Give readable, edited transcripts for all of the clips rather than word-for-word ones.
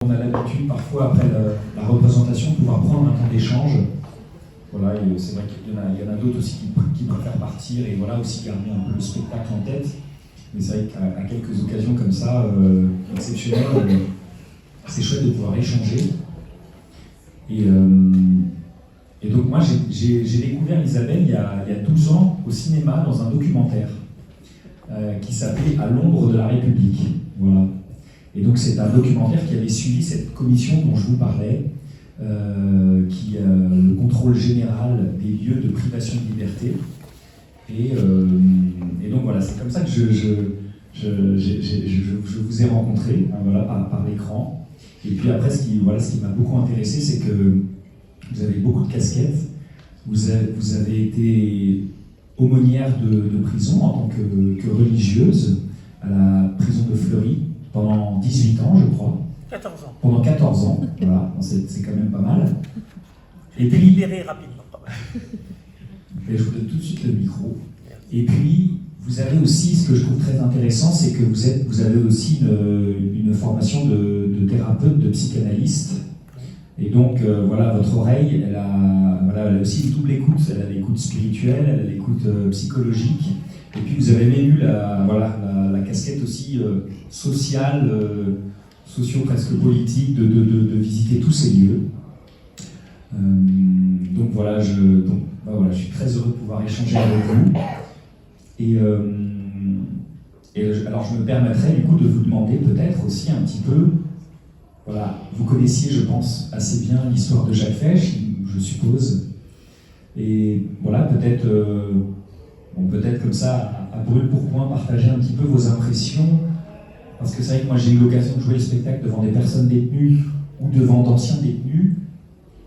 On a l'habitude parfois après la représentation de pouvoir prendre un temps d'échange. Voilà, et c'est vrai qu'il y en a d'autres aussi qui préfèrent partir et voilà aussi garder un peu le spectacle en tête. Mais c'est vrai qu'à quelques occasions comme ça, exceptionnelles, c'est chouette de pouvoir échanger. Et donc moi j'ai découvert Isabelle il y a 12 ans au cinéma dans un documentaire qui s'appelait À l'ombre de la République. Voilà. Et donc c'est un documentaire qui avait suivi cette commission dont je vous parlais, qui le contrôle général des lieux de privation de liberté. Et donc voilà, c'est comme ça que je vous ai rencontré, hein, voilà, par l'écran. Et puis après, ce qui m'a beaucoup intéressé, c'est que vous avez beaucoup de casquettes. Vous avez été aumônière de prison en tant que religieuse à la prison de Fleury pendant 18 ans, je crois. 14 ans. Pendant 14 ans, voilà, c'est quand même pas mal. Et puis libéré rapidement, pas mal. Et je vous donne tout de suite le micro. Et puis, vous avez aussi, ce que je trouve très intéressant, c'est que vous avez aussi une formation de thérapeute, de psychanalyste. Et donc, voilà, votre oreille, elle a aussi une double écoute. Elle a l'écoute spirituelle, elle a l'écoute psychologique. Et puis, vous avez même eu la casquette aussi sociale, socio-presque politique, de visiter tous ces lieux. Donc voilà, je suis très heureux de pouvoir échanger avec vous. Alors je me permettrai du coup de vous demander peut-être aussi un petit peu, voilà, vous connaissiez je pense assez bien l'histoire de Jacques Fesch, je suppose, et voilà, peut-être comme ça, à brûle pour point, partager un petit peu vos impressions, parce que c'est vrai que moi j'ai eu l'occasion de jouer le spectacle devant des personnes détenues ou devant d'anciens détenus,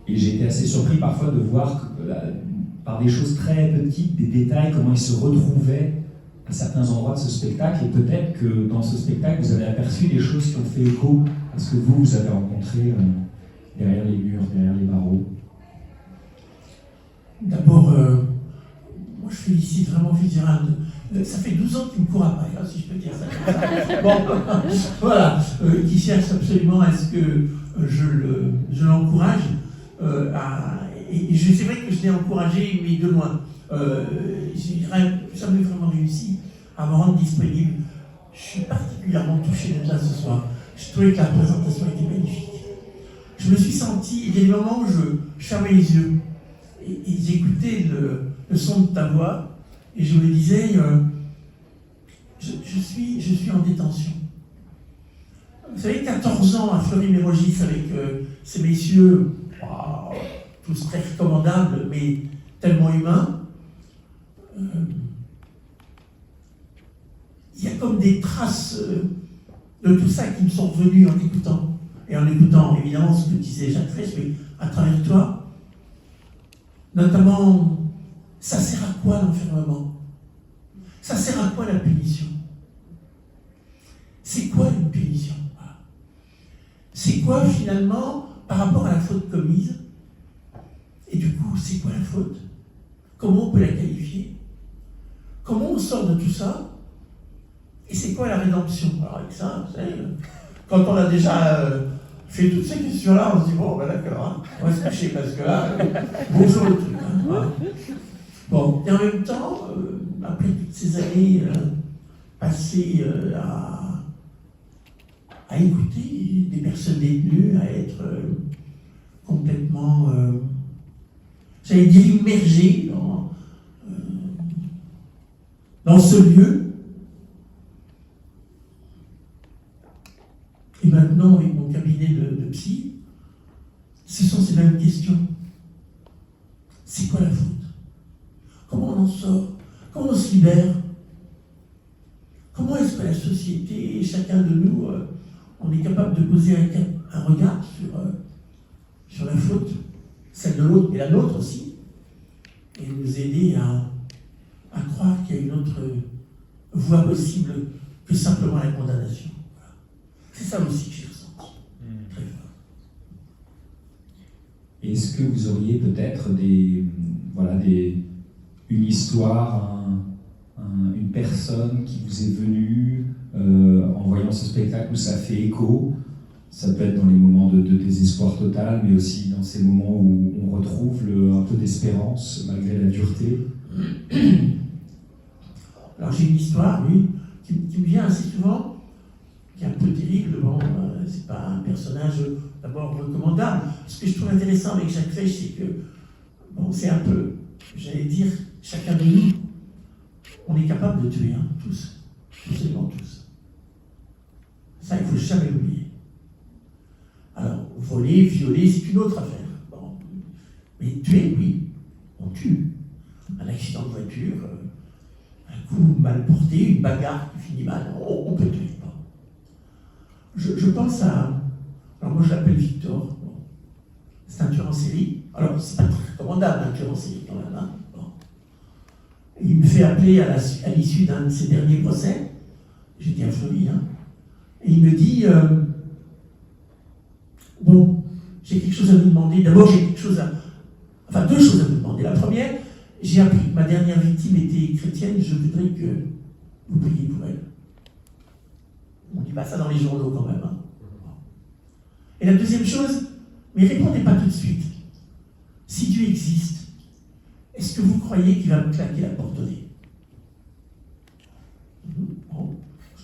et j'ai été assez surpris parfois de voir que, par des choses très petites, des détails, comment ils se retrouvaient à certains endroits de ce spectacle, et peut-être que dans ce spectacle, vous avez aperçu des choses qui ont fait écho à ce que vous avez rencontré derrière les murs, derrière les barreaux. D'abord, moi je félicite vraiment Fitzgerald. Ça fait 12 ans qu'il me court après, hein, si je peux dire ça comme ça. Bon, voilà, qui cherche absolument à ce que je l'encourage et c'est vrai que je l'ai encouragé, mais de loin. J'ai jamais vraiment réussi à me rendre disponible. Je suis particulièrement touché d'être là ce soir. Je trouvais que la présentation était magnifique. Je me suis senti, il y a des moments où je fermais les yeux et j'écoutais le son de ta voix et je me disais, je suis en détention. Vous savez, 14 ans à Fleury-Mérogis avec ces messieurs, wow, tous très recommandables, mais tellement humains. Il y a comme des traces de tout ça qui me sont revenues en écoutant. Et en écoutant évidemment ce que disait Jacques Fesch, mais à travers toi, notamment, ça sert à quoi l'enfermement? Ça sert à quoi la punition? C'est quoi une punition? C'est quoi finalement par rapport à la faute commise? Et du coup, c'est quoi la faute? Comment on peut la qualifier? Comment on sort de tout ça? Et c'est quoi la rédemption? Alors avec ça, vous savez, quand on a déjà fait toutes ces questions-là, on se dit, bon, ben d'accord, hein, on va se coucher, parce que là, bonjour le truc. Hein. Bon, et en même temps, après toutes ces années passées à écouter des personnes détenues, à être complètement, j'allais dire, immergé dans ce lieu. Et maintenant, avec mon cabinet de psy, ce sont ces mêmes questions. C'est quoi la faute? Comment on en sort? Comment on se libère? Comment est-ce que la société, chacun de nous, on est capable de poser un regard sur la faute, celle de l'autre, et la nôtre aussi, et nous aider à croire qu'il y a une autre voie possible que simplement la condamnation. Voilà. C'est ça aussi que j'ai ressenti, très fort. Est-ce que vous auriez peut-être une histoire, une personne qui vous est venue en voyant ce spectacle où ça fait écho, Ça peut être dans les moments de désespoir total, mais aussi dans ces moments où on retrouve un peu d'espérance malgré la dureté. Alors j'ai une histoire, oui, qui me vient assez souvent, qui est un peu terrible. Bon, c'est pas un personnage d'abord recommandable. Ce que je trouve intéressant avec Jacques Fesch, c'est que, bon, c'est un peu, j'allais dire, chacun de nous, on est capable de tuer, hein, tous, absolument tous. Ça, il ne faut jamais l'oublier. Alors, voler, violer, c'est une autre affaire. Bon. Mais tuer, oui, on tue. Un accident de voiture, un coup mal porté, une bagarre qui finit mal, on peut tuer. Bon. Je pense à... Alors moi, je l'appelle Victor. Bon. C'est un tueur en série. Alors, c'est pas très recommandable, un tueur en série, quand même. Hein. Bon. Il me fait appeler à l'issue d'un de ses derniers procès. J'étais affolé, hein. Et il me dit... Bon, j'ai quelque chose à vous demander. D'abord, j'ai quelque chose à... Enfin, deux choses à vous demander. La première, j'ai appris que ma dernière victime était chrétienne. Je voudrais que vous priez pour elle. On ne dit pas ça dans les journaux quand même. Hein. Et la deuxième chose, mais répondez pas tout de suite. Si Dieu existe, est-ce que vous croyez qu'il va me claquer la porte au nez? Bon,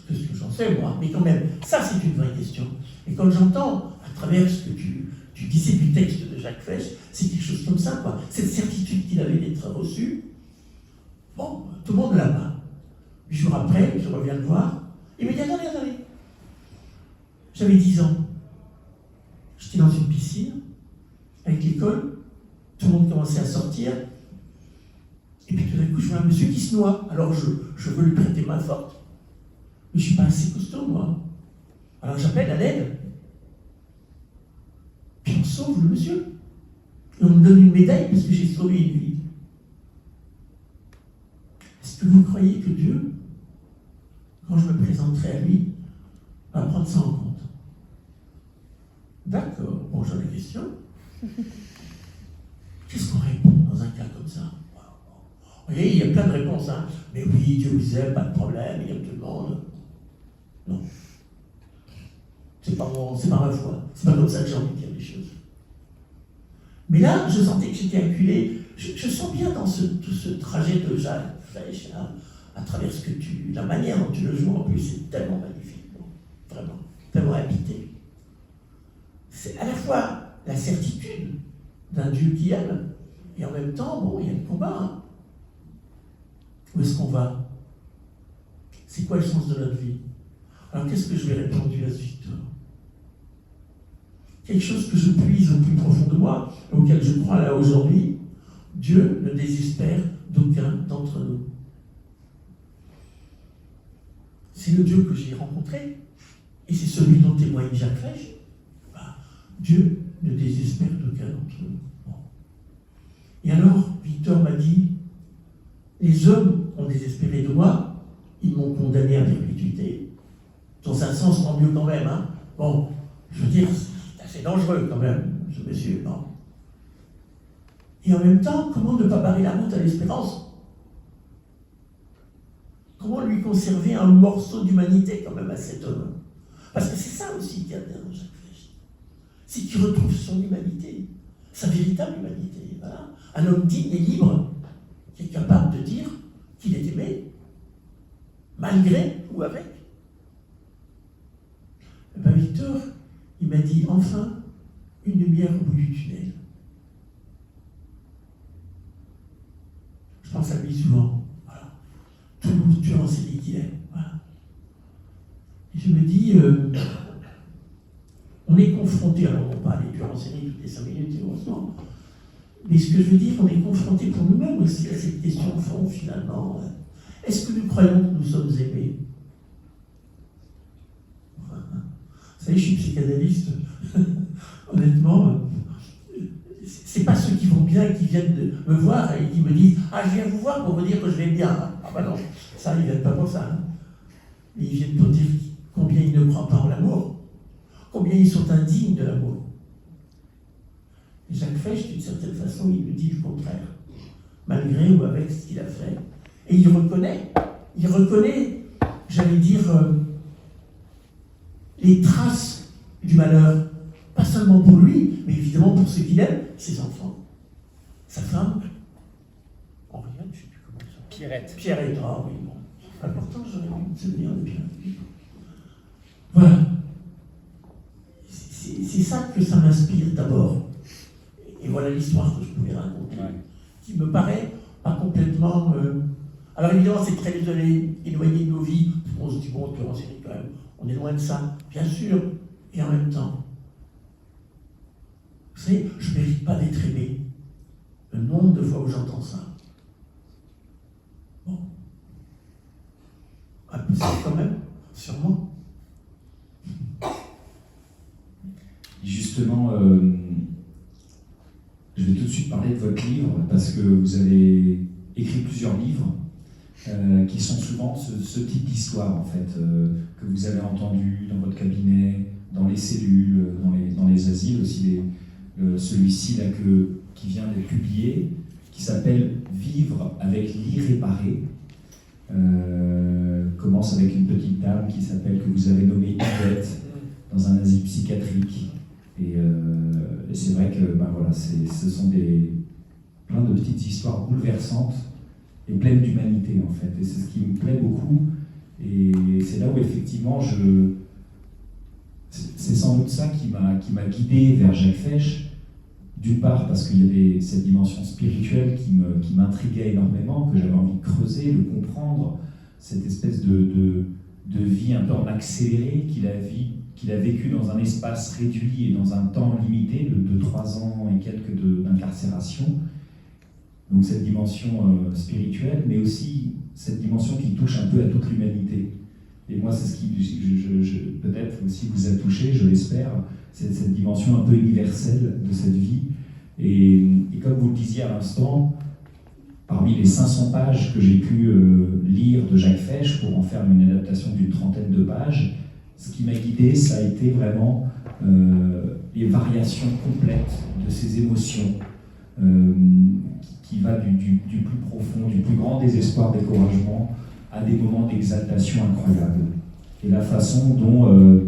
qu'est-ce que j'en sais, moi? Mais quand même, ça c'est une vraie question. Et quand j'entends, à travers ce que tu disais du texte de Jacques Fesch, c'est quelque chose comme ça, quoi. Cette certitude qu'il avait d'être reçu, bon, tout le monde l'a pas. 8 jours après, je reviens le voir, il me dit, attendez. J'avais 10 ans. J'étais dans une piscine, avec l'école, tout le monde commençait à sortir, et puis tout d'un coup, je vois un monsieur qui se noie. Alors je veux lui prêter main forte. Mais je ne suis pas assez costaud, moi. Alors j'appelle à l'aide. Puis on sauve le monsieur. Et on me donne une médaille parce que j'ai sauvé une vie. Est-ce que vous croyez que Dieu, quand je me présenterai à lui, va prendre ça en compte? D'accord. Bon, j'ai la question. Qu'est-ce qu'on répond dans un cas comme ça? Vous voyez, il y a plein de réponses. Hein. Mais oui, Dieu vous aime, pas de problème, il aime tout le monde. Non. C'est pas ma foi. C'est pas comme ça que j'ai envie de dire les choses. Mais là, je sentais que j'étais acculé. Je sens bien dans tout ce trajet de Jacques Fesch, hein, à travers la manière dont tu le joues, en plus, c'est tellement magnifique. Bon, vraiment, tellement habité. C'est à la fois la certitude d'un Dieu qui aime, et en même temps, bon, il y a le combat. Hein. Où est-ce qu'on va? C'est quoi le sens de notre vie? Alors qu'est-ce que je vais répondre à ce Victor? Quelque chose que je puise au plus profond de moi, auquel je crois là aujourd'hui. Dieu ne désespère d'aucun d'entre nous. C'est le Dieu que j'ai rencontré, et c'est celui dont témoigne Jacques Fesch. Dieu ne désespère d'aucun d'entre nous. Bon. Et alors, Victor m'a dit, les hommes ont désespéré de moi, ils m'ont condamné à perpétuité. Dans un sens, tant mieux quand même. Hein. Bon, je veux dire, c'est assez dangereux quand même, ce monsieur. Non. Et en même temps, comment ne pas barrer la route à l'espérance? Comment lui conserver un morceau d'humanité quand même à cet homme? Parce que c'est ça aussi qu'il y a dans Jacques Fesch. C'est qu'il retrouve son humanité, sa véritable humanité. Voilà. Un homme digne et libre, qui est capable de dire qu'il est aimé, malgré ou avec. Et bien Victor, il m'a dit, enfin, une lumière au bout du tunnel. Je pense à lui souvent. Voilà. Tout le tueur en série qu'il est. Voilà. Et je me dis, on est confronté, alors on parle des tueurs en série toutes les 5 minutes, heureusement. Mais ce que je veux dire, on est confronté pour nous-mêmes aussi à cette question de fond, finalement. Est-ce que nous croyons que nous sommes aimés? Vous savez, je suis psychanalyste. Honnêtement, c'est pas ceux qui vont bien et qui viennent me voir et qui me disent « Ah, je viens vous voir pour vous dire que je vais bien. » Ah ben non, ça, ils viennent pas pour ça. Hein. Ils viennent pour dire combien ils ne croient pas en l'amour, combien ils sont indignes de l'amour. Et Jacques Fesch, d'une certaine façon, il nous dit le contraire, malgré ou avec ce qu'il a fait. Et il reconnaît, j'allais dire, les traces du malheur, pas seulement pour lui, mais évidemment pour ceux qu'il aime, ses enfants, sa femme, Henriette, je ne sais plus comment ça. Pierrette, ah oui, bon. Important, j'aurais dû me souvenir de Pierrette. Voilà. C'est ça que ça m'inspire d'abord. Et voilà l'histoire que je pouvais raconter, qui me paraît pas complètement... Alors évidemment, c'est très éloigné de nos vies. On se dit, bon, en série quand même, on est loin de ça, bien sûr, et en même temps. Vous savez, je ne mérite pas d'être aimé. Le nombre de fois où j'entends ça. Bon. Un peu ça quand même, sûrement. Justement, je vais tout de suite parler de votre livre, parce que vous avez écrit plusieurs livres qui sont souvent ce type d'histoire, en fait, que vous avez entendu dans votre cabinet, dans les cellules, dans les asiles aussi. Celui-ci là qui vient d'être publié, qui s'appelle « Vivre avec l'irréparé ». Commence avec une petite dame qui s'appelle, que vous avez nommée Yvette, dans un asile psychiatrique. Et c'est vrai que voilà, ce sont plein de petites histoires bouleversantes et pleines d'humanité, en fait. Et c'est ce qui me plaît beaucoup. Et c'est là où effectivement c'est sans doute ça qui m'a guidé vers Jacques Fesch. D'une part parce qu'il y avait cette dimension spirituelle qui m'intriguait énormément, que j'avais envie de creuser, de comprendre, cette espèce de vie un peu en accéléré qu'il a vécu dans un espace réduit et dans un temps limité de 3 ans et quelques d'incarcération. Donc cette dimension spirituelle, mais aussi cette dimension qui touche un peu à toute l'humanité. Et moi, c'est ce qui, peut-être aussi vous a touché, je l'espère, c'est cette dimension un peu universelle de cette vie. Et comme vous le disiez à l'instant, parmi les 500 pages que j'ai pu lire de Jacques Fesch pour en faire une adaptation d'une 30aine de pages, ce qui m'a guidé, ça a été vraiment les variations complètes de ces émotions, qui va du plus profond, du plus grand désespoir, découragement, à des moments d'exaltation incroyable. Et la façon dont,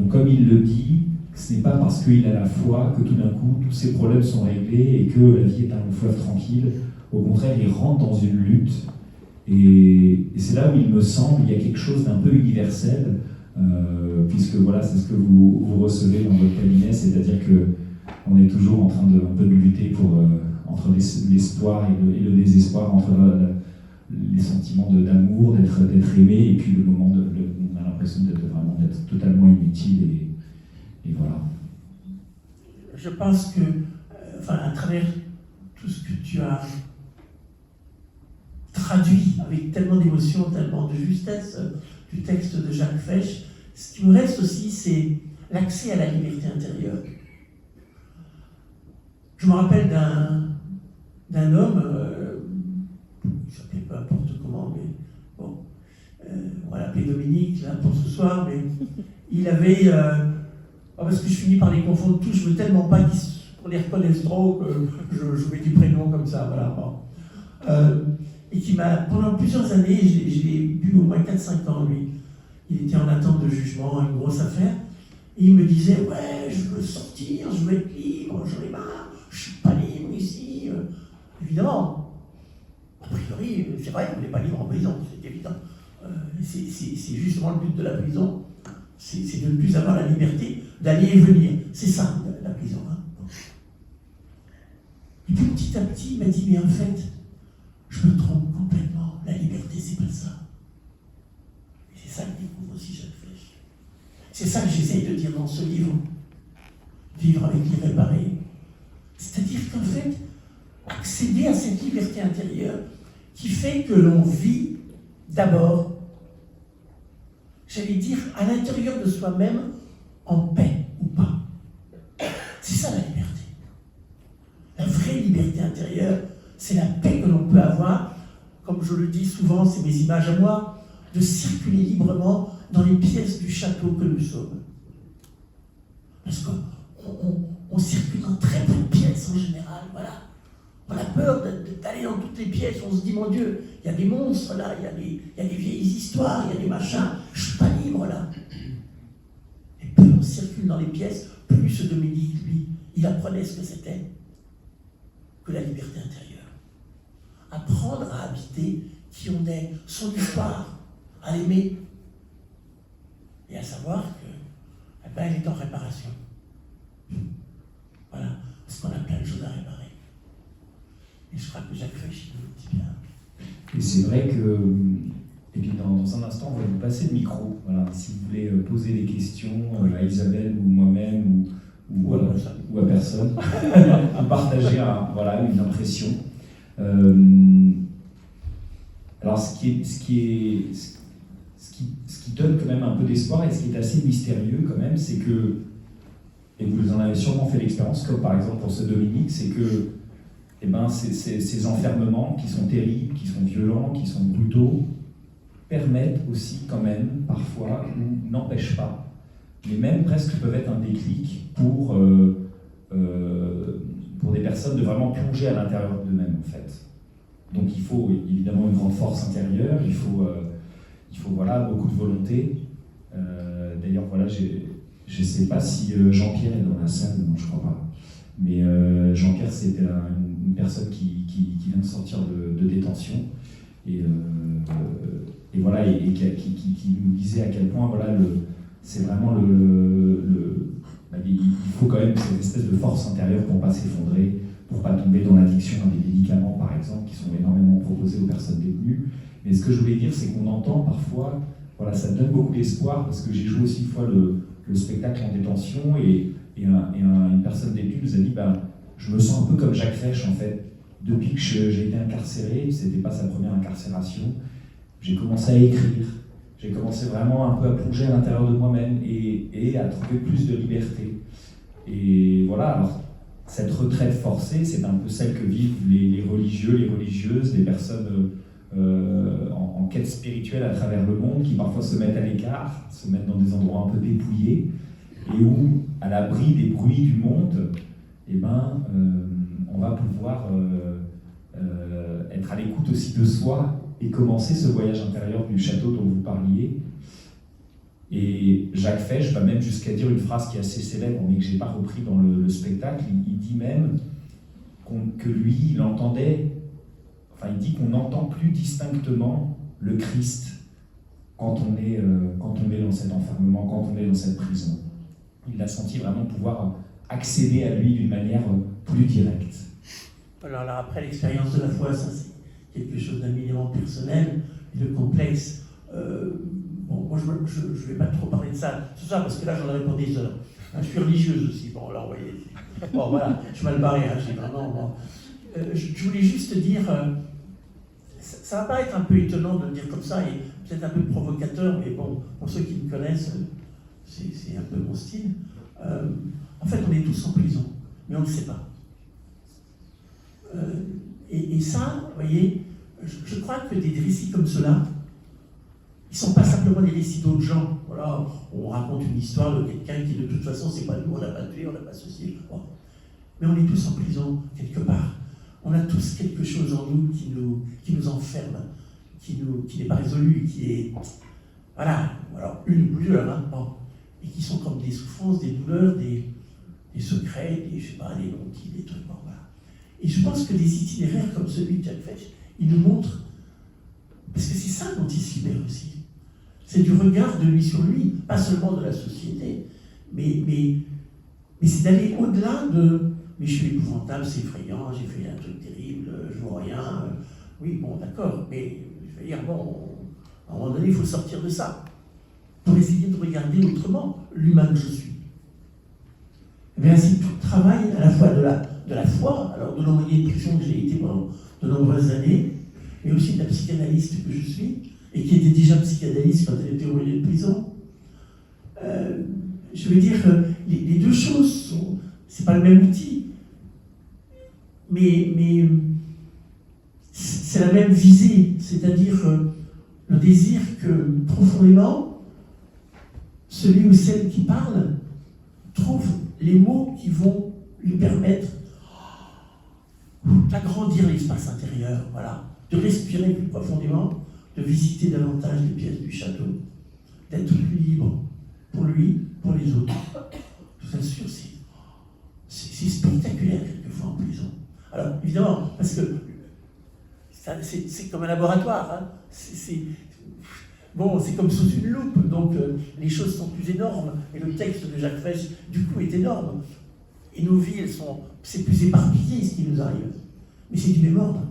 comme il le dit, ce n'est pas parce qu'il a la foi que tout d'un coup tous ses problèmes sont réglés et que la vie est un long fleuve tranquille. Au contraire, il rentre dans une lutte. Et c'est là où il me semble il y a quelque chose d'un peu universel, puisque voilà, c'est ce que vous recevez dans votre cabinet, c'est-à-dire qu'on est toujours en train de un peu de lutter entre l'espoir et le désespoir, entre les sentiments d'amour, d'être aimé, et puis le moment on a l'impression d'être totalement inutile, et voilà. Je pense que, à travers tout ce que tu as traduit avec tellement d'émotion, tellement de justesse du texte de Jacques Fesch, ce qui me reste aussi, c'est l'accès à la liberté intérieure. Je me rappelle d'un homme, il s'appelait peu importe comment, mais bon, on va l'appeler Dominique là, pour ce soir, mais il avait, parce que je finis par les confondre tous, je ne veux tellement pas qu'on les reconnaisse trop que je mets du prénom comme ça, voilà. Bon. Et qui m'a, pendant plusieurs années, je l'ai vu au moins 4-5 ans, lui. Il était en attente de jugement, une grosse affaire, et il me disait, ouais, je veux sortir, je veux être libre, j'en ai marre, je ne suis pas libre ici. Évidemment, a priori, c'est vrai qu'on n'est pas libre en prison, c'est évident. C'est justement le but de la prison, c'est de ne plus avoir la liberté d'aller et venir. C'est ça, la prison. Hein. Et puis petit à petit, il m'a dit, mais en fait, je me trompe complètement. La liberté, c'est pas ça. Et c'est ça que découvre aussi Jacques Fesch. C'est ça que j'essaye de dire dans ce livre. Vivre avec l'irréparé. C'est-à-dire qu'en fait, accéder à cette liberté intérieure qui fait que l'on vit d'abord, j'allais dire, à l'intérieur de soi-même, en paix ou pas. C'est ça la liberté. La vraie liberté intérieure, c'est la paix que l'on peut avoir, comme je le dis souvent, c'est mes images à moi, de circuler librement dans les pièces du château que nous sommes. Parce qu'on circule dans très peu de pièces en général, voilà. On a peur d'aller dans toutes les pièces, on se dit, mon Dieu, il y a des monstres là, il y a des vieilles histoires, il y a des machins, je ne suis pas libre là. Et plus on circule dans les pièces, plus ce Dominique, lui, il apprenait ce que c'était que la liberté intérieure. Apprendre à habiter qui on est, son histoire, à l'aimer, et à savoir que, elle est en réparation. Voilà, parce qu'on a plein de choses à réparer. Et je crois que Jacques Fesch nous le dit bien. Et c'est vrai que, et puis dans un instant, on va vous passer le micro. Voilà, si vous voulez poser des questions à Isabelle ou moi-même ou à personne, ou partager une impression. Alors, ce qui donne quand même un peu d'espoir et ce qui est assez mystérieux quand même, c'est que, et vous en avez sûrement fait l'expérience, comme par exemple pour ce Dominique, c'est que ces enfermements qui sont terribles, qui sont violents, qui sont brutaux, permettent aussi quand même, parfois, ou n'empêchent pas, mais même presque peuvent être un déclic pour des personnes de vraiment plonger à l'intérieur d'eux-mêmes, en fait. Donc il faut évidemment une grande force intérieure, il faut beaucoup de volonté. D'ailleurs, voilà, je ne sais pas si Jean-Pierre est dans la salle, non, je ne crois pas. Mais Jean-Pierre, c'était une personne qui vient de sortir de détention et voilà, et qui nous disait à quel point voilà, c'est vraiment il faut quand même cette espèce de force intérieure pour ne pas s'effondrer, pour ne pas tomber dans l'addiction à des médicaments, par exemple, qui sont énormément proposés aux personnes détenues. Mais ce que je voulais dire, c'est qu'on entend parfois, voilà, ça donne beaucoup d'espoir, parce que j'ai joué aussi une fois le spectacle en détention, et une personne détenue nous a dit je me sens un peu comme Jacques Fesch, en fait. Depuis que j'ai été incarcéré, ce n'était pas sa première incarcération, j'ai commencé à écrire, j'ai commencé vraiment un peu à plonger à l'intérieur de moi-même et à trouver plus de liberté. Et voilà, alors cette retraite forcée, c'est un peu celle que vivent les religieux, les religieuses, les personnes en quête spirituelle à travers le monde, qui parfois se mettent à l'écart, se mettent dans des endroits un peu dépouillés, et où, à l'abri des bruits du monde, on va pouvoir être à l'écoute aussi de soi et commencer ce voyage intérieur du château dont vous parliez. Et Jacques Fesch va même jusqu'à dire une phrase qui est assez célèbre, mais que je n'ai pas repris dans le spectacle. Il dit même que lui, il entendait, il dit qu'on n'entend plus distinctement le Christ quand on est dans cet enfermement, quand on est dans cette prison. Il a senti vraiment pouvoir accéder à lui d'une manière plus directe. Alors là, après l'expérience de la foi, ça c'est quelque chose d'éminemment personnel et de complexe. Moi je ne vais pas trop parler de ça ce soir, parce que là j'en aurais pour des heures. Je suis religieuse aussi, bon là vous voyez. Bon voilà, je suis mal barré, j'ai vraiment... Bon. Je voulais juste dire, ça va paraître un peu étonnant de le dire comme ça, et peut-être un peu provocateur, mais bon, pour ceux qui me connaissent, c'est un peu mon style. En fait, on est tous en prison, mais on ne le sait pas. Et ça, vous voyez, je crois que des récits comme cela, ils ne sont pas simplement des récits d'autres gens. Voilà, on raconte une histoire de quelqu'un qui, de toute façon, c'est pas nous, on n'a pas tué, on n'a pas ceci. Bon. Mais on est tous en prison, quelque part. On a tous quelque chose en nous qui nous enferme, qui n'est pas résolu, qui est... Voilà, alors une ou plusieurs, hein, bon, et qui sont comme des souffrances, des douleurs, des secrets, des non-dits, des trucs, bon, voilà. Et je pense que des itinéraires comme celui de Jacques Fesch, ils nous montrent, parce que c'est ça dont il se libère aussi. C'est du regard de lui sur lui, pas seulement de la société, mais c'est d'aller au-delà de « mais je suis épouvantable, c'est effrayant, j'ai fait un truc terrible, je vois rien. » Oui, bon, d'accord, mais je veux dire, bon, à un moment donné, il faut sortir de ça, pour essayer de regarder autrement l'humain que je suis. Eh bien, c'est tout le travail à la fois de la foi, alors de l'envoyé de prison que j'ai été pendant de nombreuses années, mais aussi de la psychanalyste que je suis, et qui était déjà psychanalyste quand elle était envoyée de prison. Je veux dire, les deux choses c'est pas le même outil, mais c'est la même visée, c'est-à-dire le désir que profondément, celui ou celle qui parle trouve les mots qui vont lui permettre d'agrandir l'espace intérieur, voilà, de respirer plus profondément, de visiter davantage les pièces du château, d'être plus libre, pour lui, pour les autres. Je vous assure, c'est spectaculaire quelquefois en prison. Alors, évidemment, parce que c'est comme un laboratoire. Hein. Bon, c'est comme sous une loupe, donc les choses sont plus énormes. Et le texte de Jacques Fesch, du coup, est énorme. Et nos vies, c'est plus éparpillé ce qui nous arrive. Mais c'est du même ordre.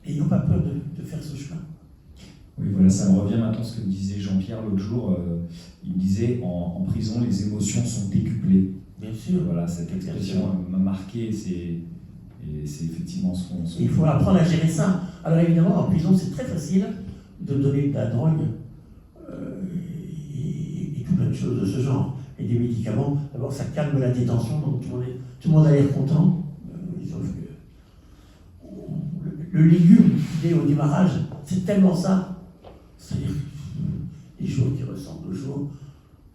Et n'ayons pas peur de faire ce chemin. Oui, voilà, ça me revient maintenant ce que disait Jean-Pierre l'autre jour. Il disait en prison, les émotions sont décuplées. Bien sûr. Voilà, cette expression m'a marqué. Et c'est effectivement ce qu'on. Il faut apprendre à gérer ça. Alors évidemment, en prison, c'est très facile de donner de la drogue et tout plein de choses de ce genre. Et des médicaments. D'abord, ça calme la détention, donc tout le monde a l'air content. Sauf que le légume qu'il est au démarrage, c'est tellement ça. C'est-à-dire les jours qui ressemblent aux jours.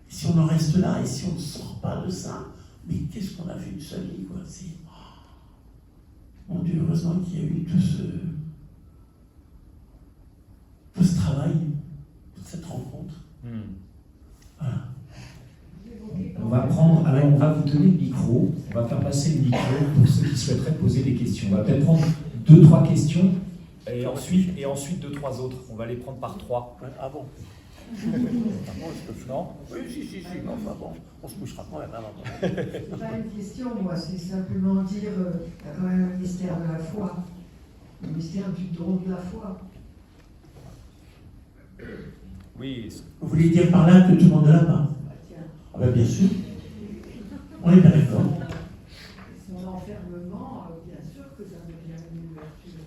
Et si on en reste là et si on ne sort pas de ça, mais qu'est-ce qu'on a fait de sa vie, quoi. Mon Dieu, heureusement qu'il y a eu tout ce travail, toute cette rencontre. Voilà. On va vous donner le micro, on va faire passer le micro pour ceux qui souhaiteraient poser des questions. On va peut-être prendre 2-3 questions. Et ensuite 2-3 autres. On va les prendre par 3. Ouais, ah bon? Non? Oui, si, non, enfin bon, on se couchera quand même avant. C'est pas une question, moi, c'est simplement dire qu'il y a quand même un mystère de la foi, le mystère du don de la foi. Oui. Vous voulez dire par là que tout le monde l'a pas? Tiens, Ah ben bien sûr. On est bien d'accord. son enfermement, bien sûr que ça devient une ouverture.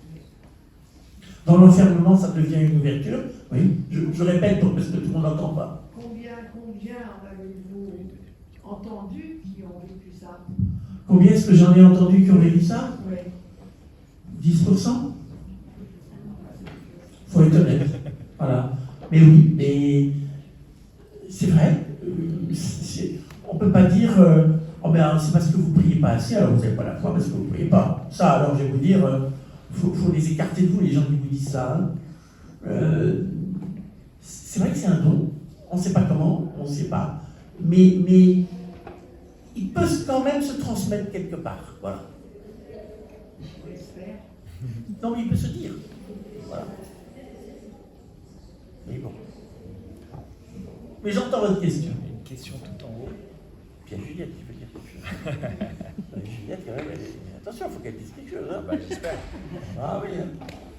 Dans l'enfermement, ça devient une ouverture. Oui, je répète parce que tout le monde n'entend pas. Combien avez-vous entendu qui ont vécu ça? Combien est-ce que j'en ai entendu qui ont vécu ça? Oui. 10%? Faut être honnête. Voilà. Mais oui, mais c'est vrai. On ne peut pas dire oh ben, c'est parce que vous ne priez pas assez, alors vous n'avez pas la foi parce que vous ne priez pas. Ça, alors je vais vous dire, faut les écarter de vous, les gens qui vous disent ça. Hein. C'est vrai que c'est un don. On ne sait pas comment, on ne sait pas. Mais il peut quand même se transmettre quelque part. Voilà. J'espère. Non, mais il peut se dire. Voilà. Mais bon. Mais j'entends votre question. Une question tout en haut. Puis il y a Juliette qui veut dire quelque chose. Juliette, quand même, attention, il faut qu'elle dise quelque chose. Hein. Bah, j'espère. Ah oui,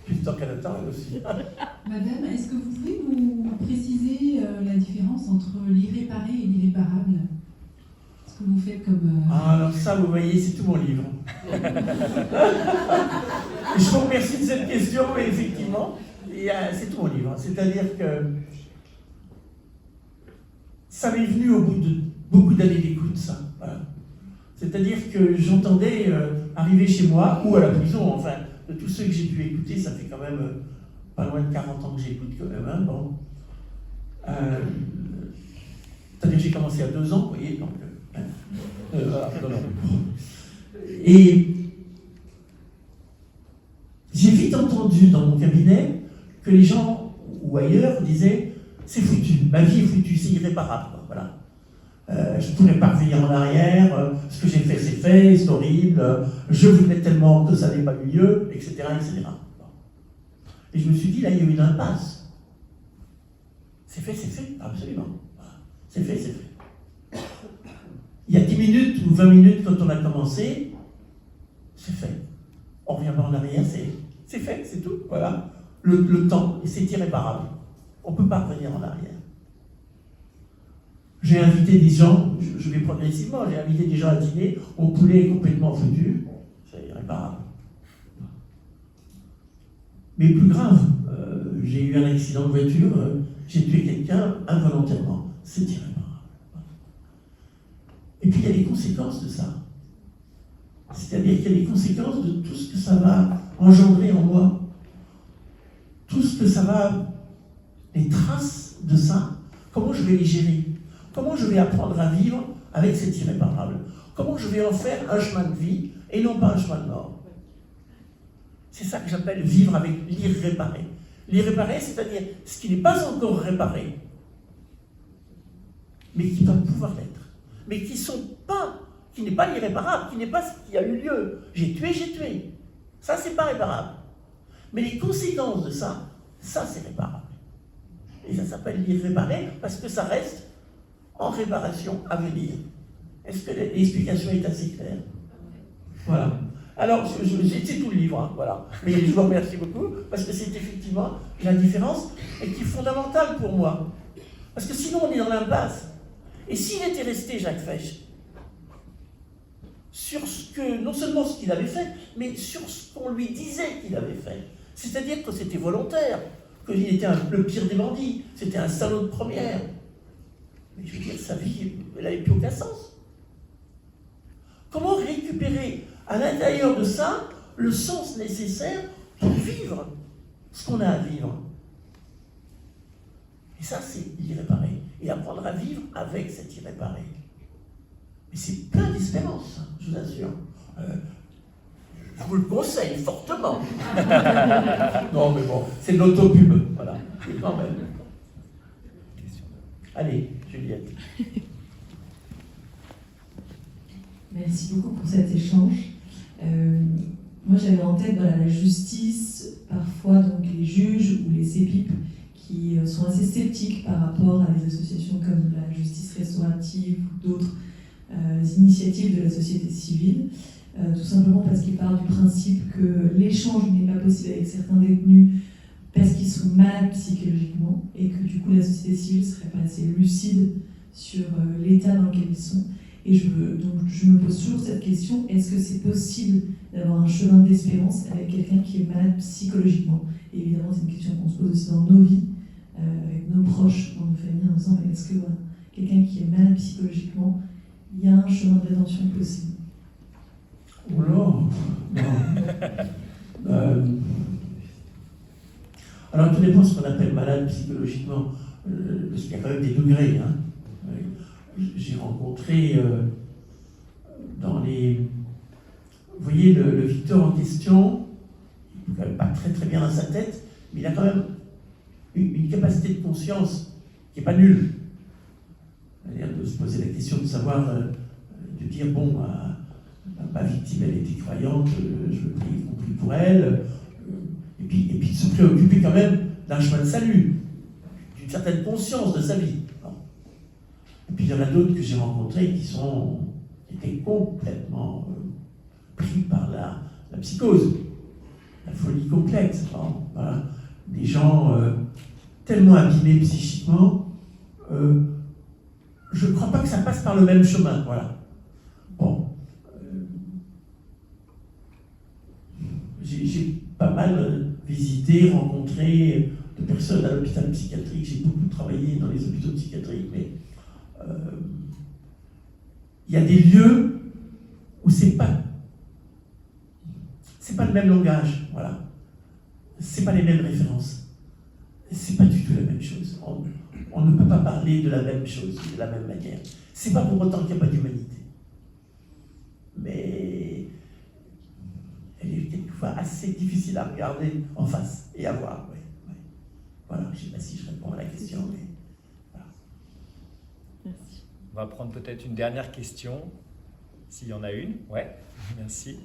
puis le temps qu'elle attend, elle aussi. Madame, est-ce que vous pouvez nous préciser la différence entre l'irréparé et l'irréparable? Ce que vous faites comme... Ah, alors ça, vous voyez, c'est tout mon livre. Je vous remercie de cette question, mais effectivement, c'est tout mon livre. C'est-à-dire que ça m'est venu au bout de beaucoup d'années d'écoute, ça. Voilà. C'est-à-dire que j'entendais arriver chez moi, ou à la prison, enfin, de tous ceux que j'ai pu écouter, ça fait quand même pas loin de 40 ans que j'écoute quand même, hein, bon. C'est-à-dire que j'ai commencé à 2 ans, vous voyez, donc... voilà, non. Et j'ai vite entendu dans mon cabinet que les gens, ou ailleurs, disaient « c'est foutu, ma vie est foutue, c'est irréparable ». Voilà. Je ne pourrais pas revenir en arrière, ce que j'ai fait, c'est horrible, je voulais tellement que ça n'ait pas eu lieu, etc., etc. Et je me suis dit, là, il y a eu une impasse. C'est fait, absolument. Voilà. C'est fait. Il y a 10 minutes ou 20 minutes quand on a commencé, c'est fait. On ne revient pas en arrière, c'est fait, c'est tout. Voilà. Le temps, c'est irréparable. On ne peut pas revenir en arrière. J'ai invité des gens, je vais progressivement, j'ai invité des gens à dîner, mon poulet est complètement foutu, c'est irréparable. Mais plus grave, j'ai eu un accident de voiture, j'ai tué quelqu'un involontairement, c'est irréparable. Et puis il y a les conséquences de ça. C'est-à-dire qu'il y a les conséquences de tout ce que ça va engendrer en moi. Tout ce que ça va, les traces de ça, comment je vais les gérer? Comment je vais apprendre à vivre avec cet irréparable? Comment je vais en faire un chemin de vie et non pas un chemin de mort? C'est ça que j'appelle vivre avec l'irréparé. L'irréparé, c'est-à-dire ce qui n'est pas encore réparé. mais qui doivent pouvoir l'être. Mais qui n'est pas l'irréparable, qui n'est pas ce qui a eu lieu. J'ai tué. Ça, c'est pas réparable. Mais les conséquences de ça c'est réparable. Et ça s'appelle l'irréparé parce que ça reste en réparation à venir. Est-ce que l'explication est assez claire? Voilà. Alors, c'est tout le livre, hein, voilà. Mais je vous remercie beaucoup, parce que c'est effectivement la différence et qui est fondamentale pour moi. Parce que sinon, on est dans l'impasse. Et s'il était resté, Jacques Fesch, sur non seulement ce qu'il avait fait, mais sur ce qu'on lui disait qu'il avait fait. C'est-à-dire que c'était volontaire, qu'il était le pire des bandits, c'était un salaud de première. Mais je veux dire, sa vie, elle n'avait plus aucun sens. Comment récupérer à l'intérieur de ça le sens nécessaire pour vivre ce qu'on a à vivre? Et ça, c'est l'irréparé. Et apprendre à vivre avec cet irréparé. Mais c'est plein d'espérance, hein, je vous assure. Je vous le conseille fortement. Non, mais bon, c'est de l'autopub, voilà. Et quand même. Allez, Juliette. Merci beaucoup pour cet échange. Moi, j'avais en tête la justice, parfois donc les juges ou les CEPIP qui sont assez sceptiques par rapport à des associations comme la justice restaurative ou d'autres initiatives de la société civile, tout simplement parce qu'ils partent du principe que l'échange n'est pas possible avec certains détenus parce qu'ils sont malades psychologiquement et que du coup la société civile serait pas assez lucide sur l'état dans lequel ils sont. Et donc je me pose toujours cette question, est-ce que c'est possible d'avoir un chemin d'espérance avec quelqu'un qui est malade psychologiquement? Et évidemment, c'est une question qu'on se pose aussi dans nos vies, avec nos proches, dans nos familles, en disant, est-ce que quelqu'un qui est malade psychologiquement, il y a un chemin de rédemption possible? Oh là, alors, tout dépend de ce qu'on appelle malade psychologiquement, parce qu'il y a quand même des degrés. Hein. J'ai rencontré dans les... Vous voyez, le Victor en question, il n'est quand même pas très très bien dans sa tête, mais il a quand même une capacité de conscience qui n'est pas nulle. C'est-à-dire de se poser la question de savoir, de dire, bon, ma victime, elle était croyante, je me prie y compris pour elle, et puis de se préoccuper quand même d'un chemin de salut, d'une certaine conscience de sa vie. Et puis il y en a d'autres que j'ai rencontrés qui étaient complètement pris par la psychose, la folie complète. Voilà. Des gens tellement abîmés psychiquement, je ne crois pas que ça passe par le même chemin. Voilà. Bon. J'ai pas mal visité, rencontré de personnes à l'hôpital psychiatrique. J'ai beaucoup travaillé dans les hôpitaux psychiatriques, mais il y a des lieux où c'est pas le même langage, voilà. C'est pas les mêmes références. C'est pas du tout la même chose. On ne peut pas parler de la même chose de la même manière. C'est pas pour autant qu'il n'y a pas d'humanité. Mais elle est quelquefois assez difficile à regarder en face et à voir. Ouais. Voilà, je ne sais pas si je réponds à la question, mais voilà. Merci. On va prendre peut-être une dernière question, s'il y en a une. Ouais, merci.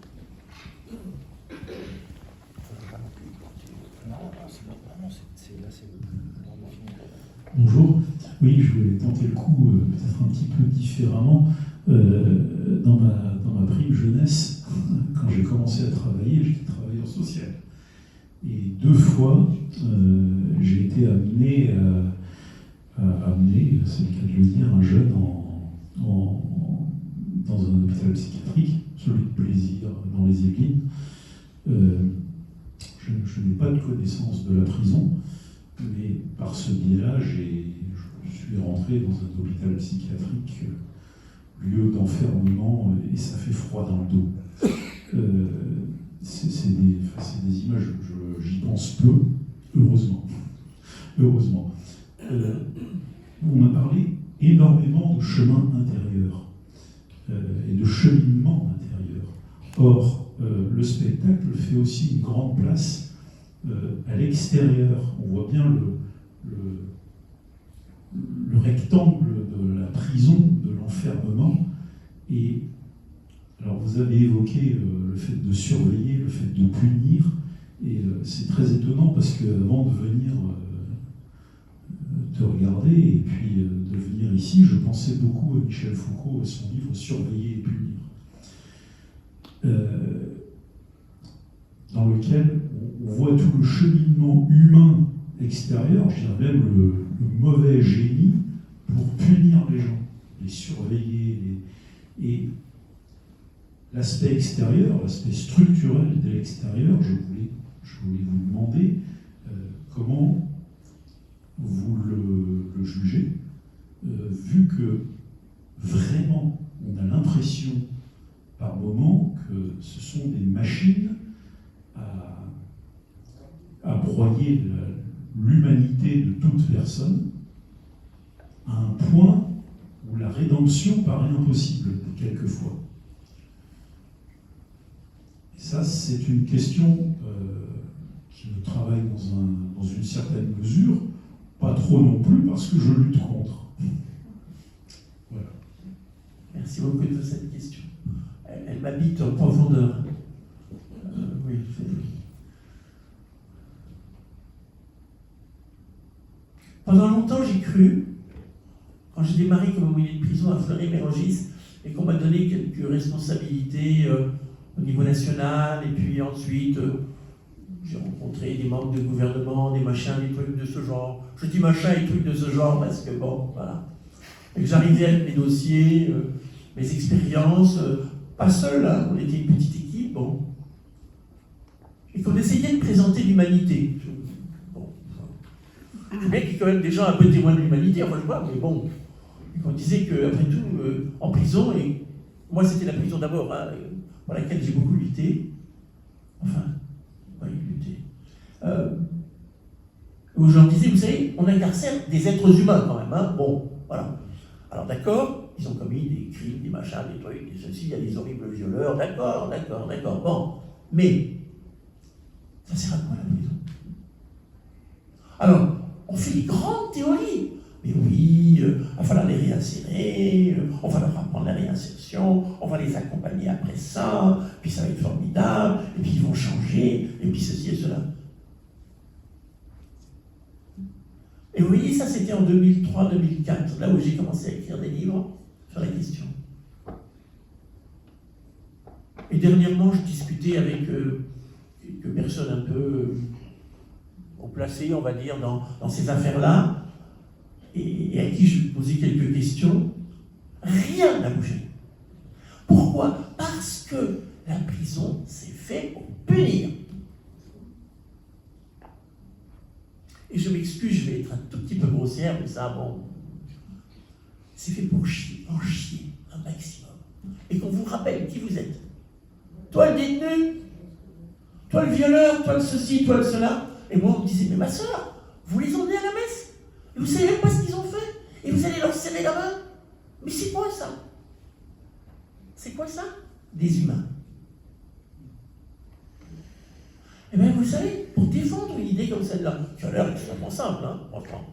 Bonjour. Oui, je voulais tenter le coup peut-être un petit peu différemment. Dans ma prime jeunesse, quand j'ai commencé à travailler, j'étais travailleur social. Et 2 fois, j'ai été amené à amener, c'est le cas de le dire, un jeune dans un hôpital psychiatrique, celui de Plaisir, dans les Yvelines. Je n'ai pas de connaissance de la prison, mais par ce biais-là, je suis rentré dans un hôpital psychiatrique, lieu d'enfermement, et ça fait froid dans le dos. C'est des images, j'y pense peu, heureusement. Heureusement. On m'a parlé énormément de chemin intérieur et de cheminement intérieur. Or, le spectacle fait aussi une grande place à l'extérieur. On voit bien le rectangle de la prison, de l'enfermement. Et alors vous avez évoqué le fait de surveiller, le fait de punir, et c'est très étonnant parce qu'avant de venir te regarder et puis de venir ici, je pensais beaucoup à Michel Foucault et son livre Surveiller et punir, dans lequel on voit tout le cheminement humain extérieur, je dirais même le mauvais génie, pour punir les gens, les surveiller, et l'aspect extérieur, l'aspect structurel de l'extérieur, je voulais vous demander comment vous le jugez, vu que vraiment on a l'impression par moment que ce sont des machines à broyer l'humanité de toute personne à un point où la rédemption paraît impossible quelquefois. Et ça, c'est une question qui me travaille dans une certaine mesure, pas trop non plus, parce que je lutte contre. Voilà. Merci beaucoup de cette question. Elle m'habite en profondeur. Oui, pendant longtemps, j'ai cru, quand j'ai démarré comme aumônier de prison à Fleury-Mérogis, et qu'on m'a donné quelques responsabilités au niveau national, et puis ensuite, j'ai rencontré des membres de gouvernement, des machins, des trucs de ce genre. Je dis machin et trucs de ce genre parce que bon, voilà. Et que j'arrivais avec mes dossiers, mes expériences, pas seul, hein, on était une petite équipe, bon. Et qu'on essayait de présenter l'humanité. Bon, le mec est quand même déjà un peu témoin de l'humanité, enfin je vois, mais bon. Et qu'on disait qu'après tout, en prison, et moi c'était la prison d'abord, hein, pour laquelle j'ai beaucoup lutté, enfin, oui, lutté. Où je leur disais, vous savez, on incarcère des êtres humains quand même, hein, bon, voilà. Alors d'accord, ils ont commis des crimes, des machins, des trucs, des ceci, il y a des horribles violeurs, d'accord, bon, mais ça sert à quoi la prison? Alors, on fait des grandes théories. Mais oui, il va falloir les réinsérer, on va leur apprendre la réinsertion, on va les accompagner après ça, puis ça va être formidable, et puis ils vont changer, et puis ceci et cela. Et vous voyez, ça c'était en 2003-2004, là où j'ai commencé à écrire des livres sur la question. Et dernièrement, je discutais avec quelques personnes un peu haut placées, on va dire, dans ces affaires-là, et à qui je lui posais quelques questions. Rien n'a bougé. Pourquoi? Parce que la prison, c'est fait pour punir. Et je m'excuse, je vais être un tout petit peu grossière, mais ça, bon, c'est fait pour chier, en chier un maximum. Et qu'on vous rappelle qui vous êtes. Toi le détenu, toi le violeur, toi le ceci, toi le cela. Et moi on me disait, mais ma soeur, vous les emmenez à la messe, et vous savez même pas ce qu'ils ont fait, et vous allez leur serrer la main. Mais c'est quoi ça? C'est quoi ça? Des humains. Eh bien, vous savez, pour défendre une idée comme celle-là, qui a l'air extrêmement simple, hein, franchement,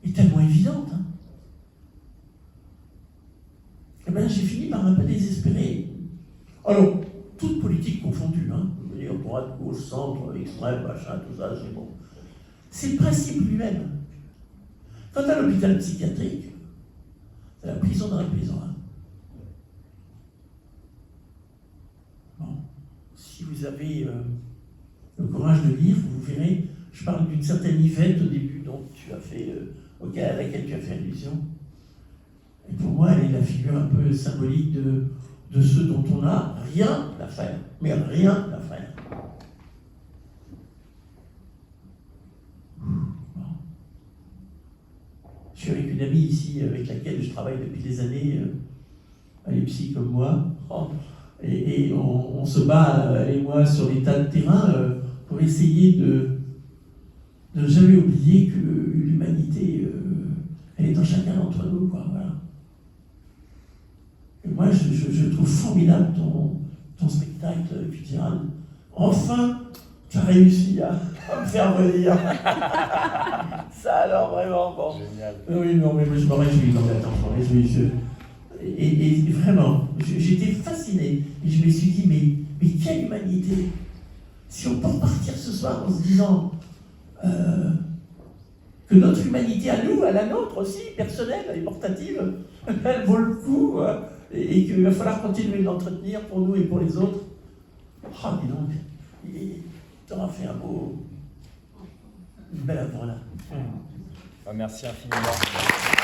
et tellement évidente, hein, eh bien, j'ai fini par un peu désespérer. Alors, toute politique confondue, hein, je veux dire, droite, gauche, centre, extrême, machin, tout ça, c'est bon. C'est le principe lui-même. Quant à l'hôpital psychiatrique, c'est la prison dans la prison. Hein. Bon. Si vous avez le courage de lire, vous verrez, je parle d'une certaine Yvette au début, dont tu as fait, à laquelle tu as fait allusion. Et pour moi, elle est la figure un peu symbolique de ceux dont on n'a rien à faire, mais rien à faire. Bon. Je suis avec une amie ici, avec laquelle je travaille depuis des années, elle est psy comme moi. Oh. Et on se bat, elle et moi, sur des tas de terrains pour essayer de ne jamais oublier que l'humanité, elle est en chacun d'entre nous, quoi, voilà. Et moi, je trouve formidable ton spectacle, Fitzgerald. Enfin, tu as réussi à me faire venir. Ça alors, vraiment, bon. Génial. Oui, non, mais je me réjouis, non, mais attends, je me réjouis. Et vraiment, j'étais fasciné. Et je me suis dit, mais quelle humanité! Si on peut repartir ce soir en se disant que notre humanité à nous, à la nôtre aussi, personnelle et portative, elle vaut le coup, et qu'il va falloir continuer de l'entretenir pour nous et pour les autres. Oh, dis donc, tu auras fait une belle œuvre là. Merci infiniment.